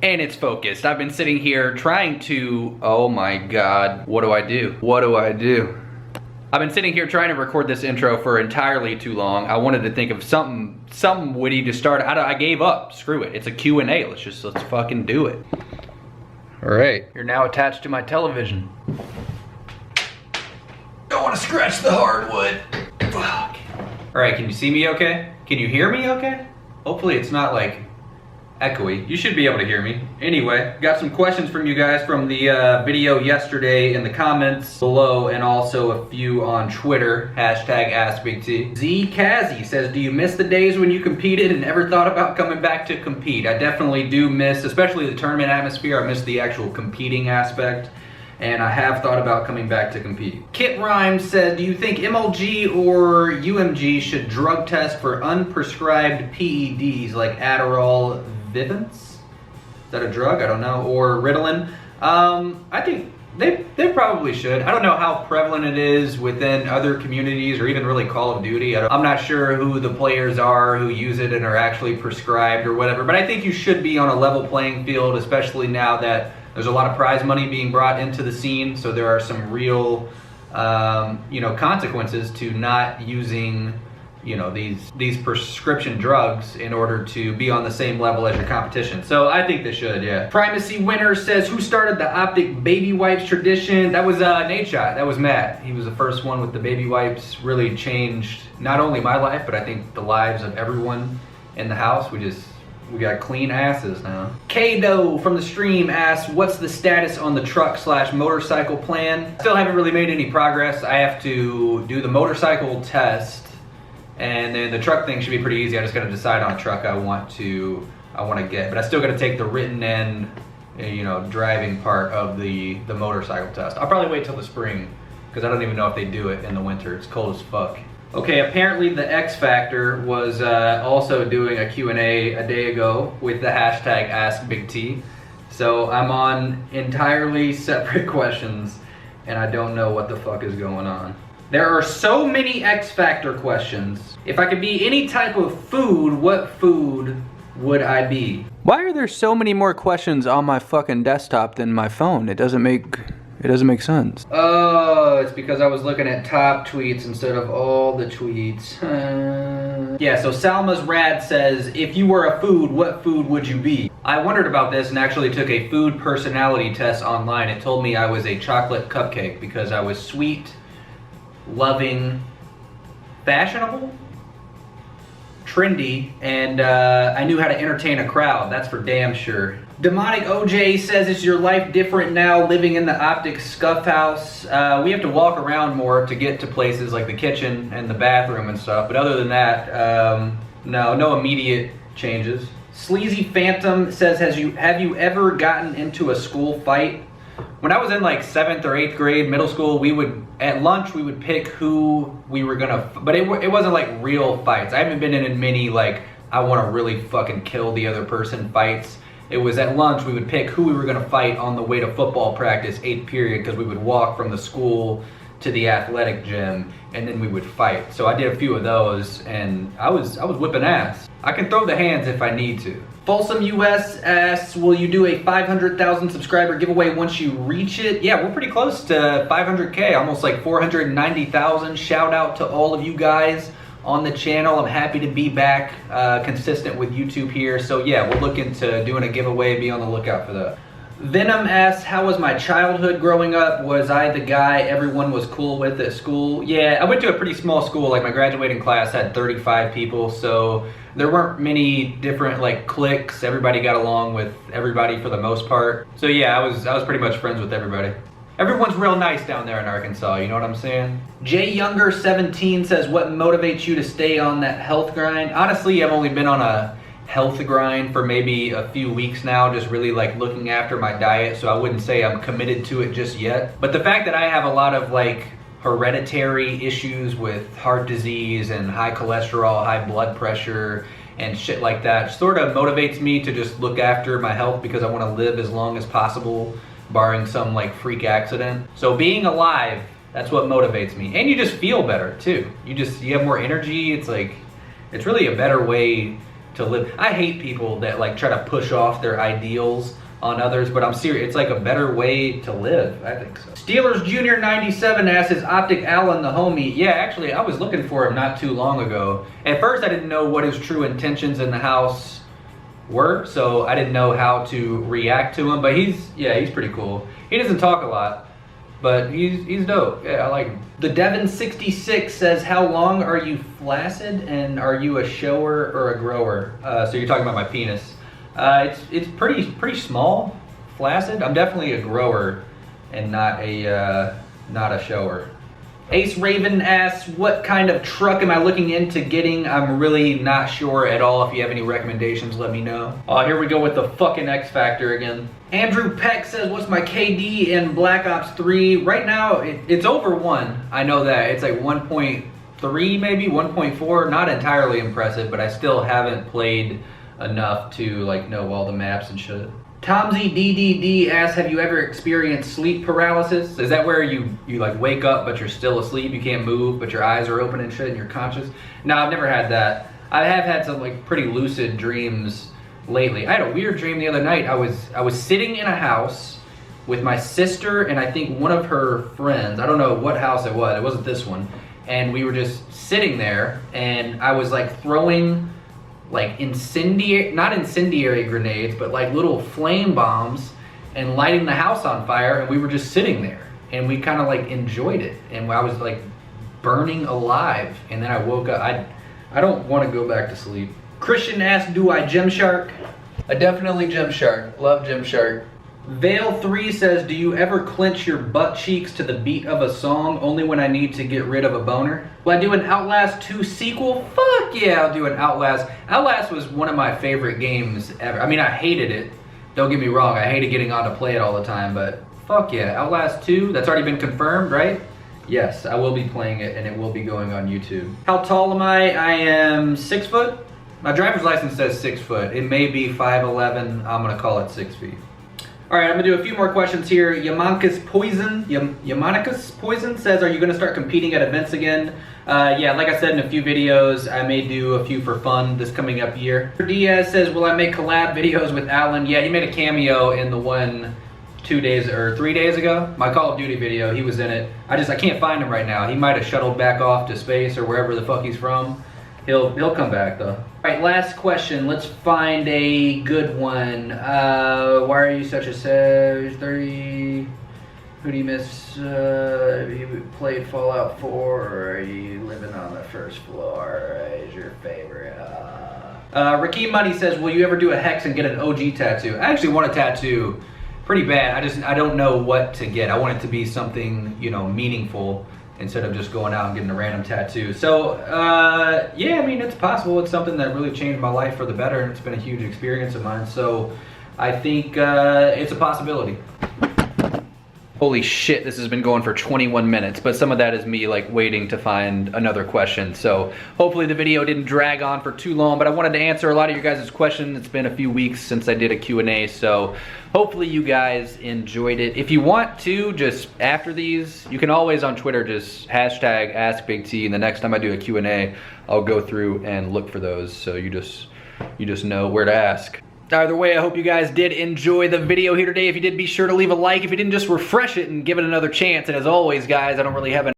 And it's focused. I've been sitting here trying to, oh my God, what do I do? What do I do? I've been sitting here trying to record this intro for entirely too long. I wanted to think of something witty to start. I gave up, screw it. It's a Q&A, let's fucking do it. All right, you're now attached to my television. Don't want to scratch the hardwood. Fuck. All right, can you see me okay? Can you hear me okay? Hopefully it's not like echoey. You should be able to hear me. Anyway, got some questions from you guys from the video yesterday in the comments below, and also a few on Twitter, hashtag AskBigT. Z Kazzy says, do you miss the days when you competed and ever thought about coming back to compete? I definitely do miss, especially the tournament atmosphere. I miss the actual competing aspect, and I have thought about coming back to compete. Kit Rhymes said, do you think MLG or UMG should drug test for unprescribed PEDs like ADDERALL, Vivance? Is that a drug? I don't know. Or Ritalin? I think they probably should. I don't know how prevalent it is within other communities or even really Call of Duty. I'm not sure who the players are who use it and are actually prescribed or whatever, but I think you should be on a level playing field, especially now that there's a lot of prize money being brought into the scene, so there are some real consequences to not using these prescription drugs in order to be on the same level as your competition. So I think they should, yeah. Primacy Winner says, who started the Optic baby wipes tradition? That was Nadeshot. That was Matt. He was the first one with the baby wipes. Really changed not only my life, but I think the lives of everyone in the house. We got clean asses now. Kado from the stream asks, what's the status on the truck/motorcycle plan? Still haven't really made any progress. I have to do the motorcycle test, and then the truck thing should be pretty easy. I just gotta decide on a truck I want to get. But I still gotta take the written and driving part of the motorcycle test. I'll probably wait till the spring, because I don't even know if they do it in the winter. It's cold as fuck. Okay, apparently the X Factor was also doing a Q&A a day ago with the hashtag AskBigT. So I'm on entirely separate questions, and I don't know what the fuck is going on. There are so many X Factor questions. If I could be any type of food, what food would I be? Why are there so many more questions on my fucking desktop than my phone? It doesn't make sense. Oh, it's because I was looking at top tweets instead of all the tweets. Yeah, so Salma's Rad says, if you were a food, what food would you be? I wondered about this and actually took a food personality test online. It told me I was a chocolate cupcake because I was sweet, loving, fashionable, trendy, and I knew how to entertain a crowd. That's for damn sure. Demonic OJ says, is your life different now living in the Optic Scuff House? We have to walk around more to get to places like the kitchen and the bathroom and stuff, but other than that, no immediate changes. Sleazy Phantom says, have you ever gotten into a school fight? When I was in like 7th or 8th grade, middle school, at lunch we would pick who we were gonna, but it wasn't like real fights. I haven't been in many like, I wanna really fucking kill the other person fights. It was at lunch, we would pick who we were gonna fight on the way to football practice, 8th period, because we would walk from the school to the athletic gym, and then we would fight. So I did a few of those, and I was whipping ass. I can throw the hands if I need to. Folsom US asks, will you do a 500,000 subscriber giveaway once you reach it? Yeah, we're pretty close to 500K, almost like 490,000. Shout out to all of you guys on the channel. I'm happy to be back consistent with YouTube here. So yeah, we're looking to doing a giveaway. Be on the lookout for that. Venom asks, how was my childhood growing up? Was I the guy everyone was cool with at school? Yeah, I went to a pretty small school. Like my graduating class had 35 people, so there weren't many different like cliques. Everybody got along with everybody for the most part. So yeah, I was pretty much friends with everybody. Everyone's real nice down there in Arkansas, you know what I'm saying? Jay Younger 17 says, what motivates you to stay on that health grind? Honestly, I've only been on a health grind for maybe a few weeks now, just really like looking after my diet, so I wouldn't say I'm committed to it just yet. But the fact that I have a lot of like hereditary issues with heart disease and high cholesterol, high blood pressure, and shit like that sort of motivates me to just look after my health, because I want to live as long as possible, barring some like freak accident. So being alive, that's what motivates me. And you just feel better too. You have more energy. It's like, it's really a better way to live. I hate people that like try to push off their ideals on others, but I'm serious, it's like a better way to live. I think so. Steelers Junior 97 asks, is OpTicAllen the homie? Yeah, actually, I was looking for him not too long ago. At first, I didn't know what his true intentions in the house were, so I didn't know how to react to him, but he's pretty cool. He doesn't talk a lot, but he's dope. Yeah, I like him. The Devon66 says, how long are you flaccid, and are you a shower or a grower? So you're talking about my penis. It's pretty small, flaccid. I'm definitely a grower and not a shower. Ace Raven asks, what kind of truck am I looking into getting? I'm really not sure at all. If you have any recommendations, let me know. Oh, here we go with the fucking X Factor again. Andrew Peck says, what's my KD in Black Ops 3? Right now, it's over 1. I know that. It's like 1.3 maybe, 1.4. Not entirely impressive, but I still haven't played enough to like know all the maps and shit. Tomsy DDD asks, have you ever experienced sleep paralysis? Is that where you like wake up but you're still asleep, you can't move, but your eyes are open and shit and you're conscious? No, I've never had that. I have had some like pretty lucid dreams lately. I had a weird dream the other night. I was sitting in a house with my sister and I think one of her friends. I don't know what house it wasn't this one. And we were just sitting there and I was like throwing like not incendiary grenades, but like little flame bombs and lighting the house on fire, and we were just sitting there and we kind of like enjoyed it, and I was like burning alive, and then I woke up. I don't want to go back to sleep. Christian asked, do I Gymshark? I definitely Gymshark. Love Gymshark. Vale3 says, do you ever clench your butt cheeks to the beat of a song only when I need to get rid of a boner? Will I do an Outlast 2 sequel? Fuck yeah, I'll do an Outlast. Outlast was one of my favorite games ever. I mean, I hated it. Don't get me wrong, I hated getting on to play it all the time, but fuck yeah. Outlast 2, that's already been confirmed, right? Yes, I will be playing it and it will be going on YouTube. How tall am I? I am 6 foot. My driver's license says 6 foot. It may be 5'11". I'm gonna call it 6 feet. All right, I'm gonna do a few more questions here. Yamanicus Poison says, are you gonna start competing at events again? Yeah, like I said in a few videos, I may do a few for fun this coming up year. Diaz says, will I make collab videos with Alan? Yeah, he made a cameo in the one 3 days ago. My Call of Duty video, he was in it. I can't find him right now. He might have shuttled back off to space or wherever the fuck he's from. He'll come back though. All right, last question. Let's find a good one. Why are you such a savage? 30. Who do you miss? You played Fallout 4, or are you living on the first floor? Is your favorite? Rakeem Money says, will you ever do a hex and get an OG tattoo? I actually want a tattoo pretty bad. I don't know what to get. I want it to be something, you know, meaningful, instead of just going out and getting a random tattoo. So, yeah, I mean, it's possible. It's something that really changed my life for the better, and it's been a huge experience of mine. So, I think it's a possibility. Holy shit, this has been going for 21 minutes, but some of that is me like waiting to find another question. So hopefully the video didn't drag on for too long, but I wanted to answer a lot of your guys' questions. It's been a few weeks since I did a Q&A, so hopefully you guys enjoyed it. If you want to, just after these, you can always on Twitter just hashtag AskBigT, and the next time I do a Q&A, I'll go through and look for those, so you just know where to ask. Either way, I hope you guys did enjoy the video here today. If you did, be sure to leave a like. If you didn't, just refresh it and give it another chance. And as always, guys, I don't really have an